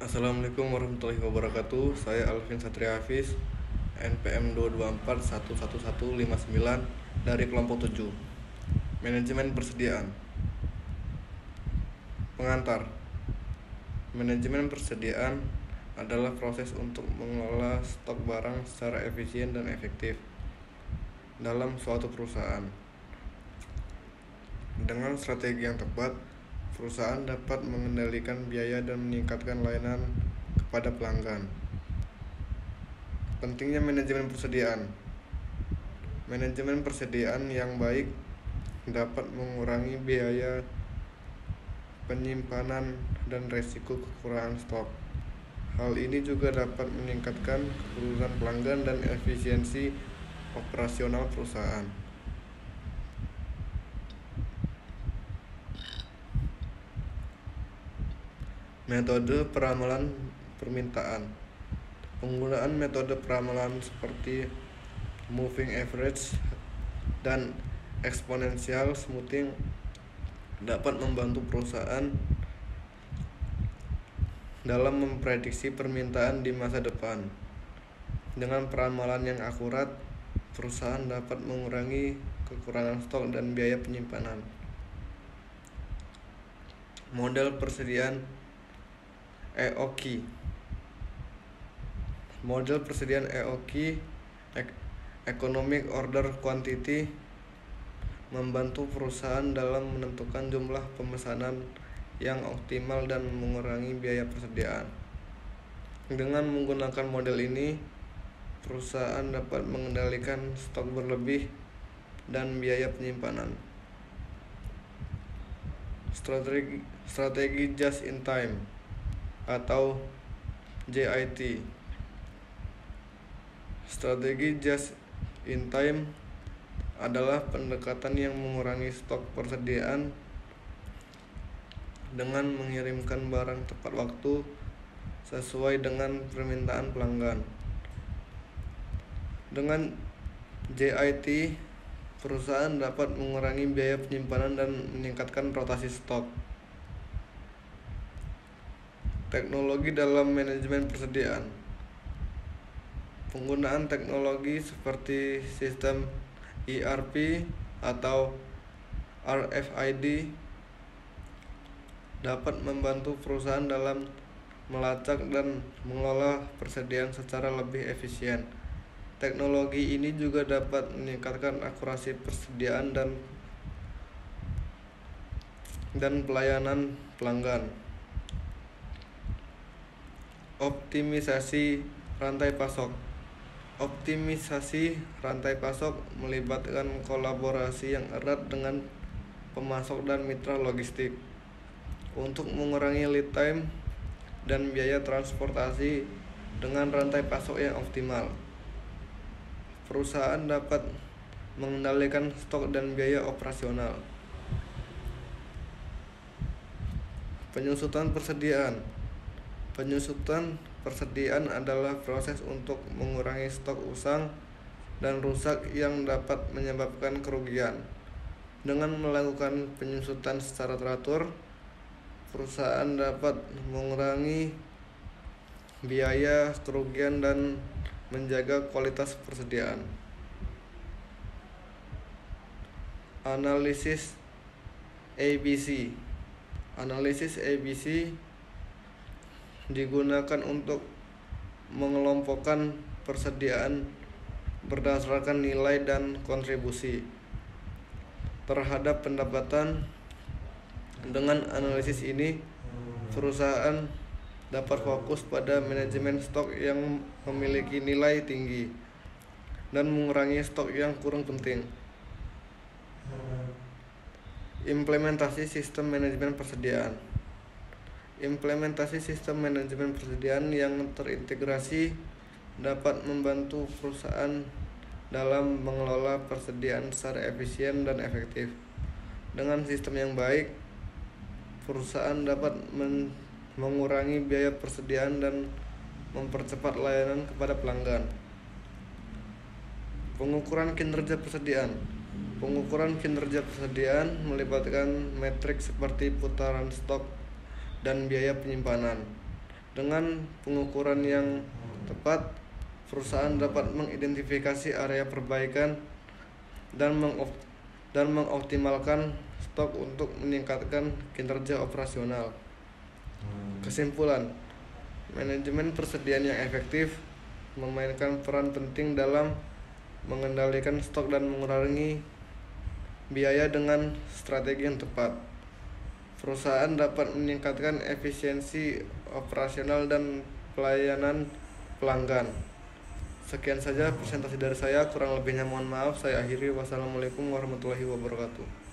Assalamualaikum warahmatullahi wabarakatuh. Saya Alvin Satria Hafiz, NPM 224111159 dari kelompok 7. Manajemen persediaan. Pengantar. Manajemen persediaan adalah proses untuk mengelola stok barang secara efisien dan efektif dalam suatu perusahaan. Dengan strategi yang tepat, perusahaan dapat mengendalikan biaya dan meningkatkan layanan kepada pelanggan. Pentingnya manajemen persediaan. Manajemen persediaan yang baik dapat mengurangi biaya penyimpanan dan resiko kekurangan stok. Hal ini juga dapat meningkatkan kepuasan pelanggan dan efisiensi operasional perusahaan. Metode peramalan permintaan. Penggunaan metode peramalan seperti moving average dan exponential smoothing dapat membantu perusahaan dalam memprediksi permintaan di masa depan. Dengan peramalan yang akurat, perusahaan dapat mengurangi kekurangan stok dan biaya penyimpanan. Model persediaan EOQ. Model persediaan EOQ Economic Order Quantity membantu perusahaan dalam menentukan jumlah pemesanan yang optimal dan mengurangi biaya persediaan. Dengan menggunakan model ini, perusahaan dapat mengendalikan stok berlebih dan biaya penyimpanan. Strategi just in time atau JIT. Strategi just in time adalah pendekatan yang mengurangi stok persediaan dengan mengirimkan barang tepat waktu sesuai dengan permintaan pelanggan. Dengan JIT, perusahaan dapat mengurangi biaya penyimpanan dan meningkatkan rotasi stok. Teknologi dalam manajemen persediaan. Penggunaan teknologi seperti sistem ERP atau RFID dapat membantu perusahaan dalam melacak dan mengelola persediaan secara lebih efisien. Teknologi ini juga dapat meningkatkan akurasi persediaan dan pelayanan pelanggan. Optimisasi rantai pasok. Optimisasi rantai pasok melibatkan kolaborasi yang erat dengan pemasok dan mitra logistik untuk mengurangi lead time dan biaya transportasi. Dengan rantai pasok yang optimal, perusahaan dapat mengendalikan stok dan biaya operasional. Penyusutan persediaan. Penyusutan persediaan adalah proses untuk mengurangi stok usang dan rusak yang dapat menyebabkan kerugian. Dengan melakukan penyusutan secara teratur, perusahaan dapat mengurangi biaya kerugian dan menjaga kualitas persediaan. Analisis ABC. Analisis ABC digunakan untuk mengelompokkan persediaan berdasarkan nilai dan kontribusi terhadap pendapatan. Dengan analisis ini, perusahaan dapat fokus pada manajemen stok yang memiliki nilai tinggi dan mengurangi stok yang kurang penting. Implementasi sistem manajemen persediaan. Implementasi sistem manajemen persediaan yang terintegrasi dapat membantu perusahaan dalam mengelola persediaan secara efisien dan efektif. Dengan sistem yang baik, perusahaan dapat mengurangi biaya persediaan dan mempercepat layanan kepada pelanggan. Pengukuran kinerja persediaan. Pengukuran kinerja persediaan melibatkan metrik seperti putaran stok dan biaya penyimpanan. Dengan pengukuran yang tepat, perusahaan dapat mengidentifikasi area perbaikan dan mengoptimalkan stok untuk meningkatkan kinerja operasional. Kesimpulan, manajemen persediaan yang efektif memainkan peran penting dalam mengendalikan stok dan mengurangi biaya dengan strategi yang tepat. Perusahaan dapat meningkatkan efisiensi operasional dan pelayanan pelanggan. Sekian saja presentasi dari saya, kurang lebihnya mohon maaf. Saya akhiri. Wassalamualaikum warahmatullahi wabarakatuh.